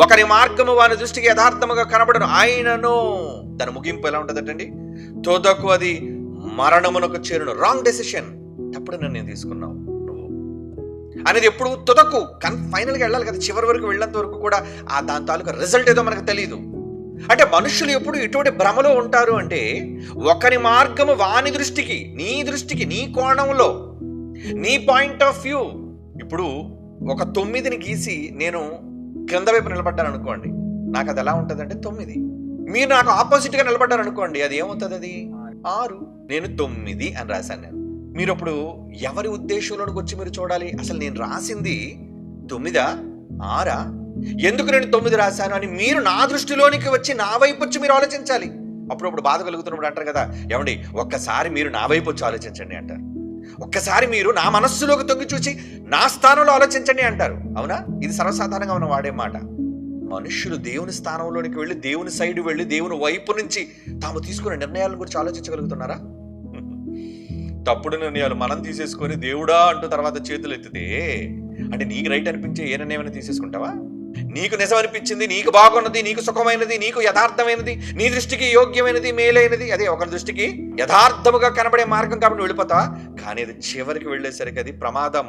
ఒకరి మార్గము వాని దృష్టికి యథార్థముగా కనబడను ఆయనను. దాని ముగింపు ఎలా ఉంటుందటండి? తుదకు అది మరణమునకు చేరును. రాంగ్ డెసిషన్, తప్పుడు నిర్ణయం తీసుకున్నావు నువ్వు అనేది ఎప్పుడు తుదకు ఫైనల్గా వెళ్ళాలి కదా, చివరి వరకు వెళ్ళేంత వరకు కూడా ఆ దాని తాలూకా రిజల్ట్ ఏదో మనకు తెలియదు. అంటే మనుషులు ఎప్పుడు ఇటువంటి భ్రమలో ఉంటారు అంటే, ఒకరి మార్గము వాని దృష్టికి, నీ దృష్టికి, నీ కోణంలో, నీ పాయింట్ ఆఫ్ వ్యూ. ఇప్పుడు ఒక 9ని గీసి నేను కింద వైపు నిలబడ్డాను అనుకోండి, నాకు అది ఎలా ఉంటుంది అంటే 9. మీరు నాకు ఆపోజిట్గా నిలబడ్డారు అనుకోండి, అది ఏమవుతుంది? అది 6. నేను 9 అని రాశాను నేను. మీరు అప్పుడు ఎవరి ఉద్దేశంలోకి వచ్చి మీరు చూడాలి, అసలు నేను రాసింది 9 6 ఎందుకు నేను 9 రాశాను అని మీరు నా దృష్టిలోనికి వచ్చి నా వైపు వచ్చి మీరు ఆలోచించాలి. అప్పుడప్పుడు బాధ కలుగుతున్నప్పుడు అంటారు కదా, ఏమండి ఒక్కసారి మీరు నా వైపు వచ్చి ఆలోచించండి అంటారు. ఒక్కసారి మీరు నా మనస్సులోకి తొంగి చూసి నా స్థానంలో ఆలోచించండి అంటారు. అవునా? ఇది సర్వసాధారణంగా మనం వాడే మాట. మనుష్యులు దేవుని స్థానంలోనికి వెళ్ళి, దేవుని సైడ్ వెళ్ళి, దేవుని వైపు నుంచి తాము తీసుకునే నిర్ణయాల గురించి ఆలోచించగలుగుతున్నారా? తప్పుడు నిర్ణయాలు మనం తీసేసుకొని దేవుడా అంటూ తర్వాత చేతులు ఎత్తితే, అంటే నీకు రైట్ అనిపించే ఏ నిర్ణయం తీసేసుకుంటావా? నీకు నిజం అనిపించింది, నీకు బాగున్నది, నీకు సుఖమైనది, నీకు యథార్థమైనది, నీ దృష్టికి యోగ్యమైనది, మేలైనది, అదే ఒకరి దృష్టికి యథార్థముగా కనబడే మార్గం కాబట్టి వెళ్ళిపోతావా? కానీ అది చివరికి వెళ్ళేసరికి అది ప్రమాదం.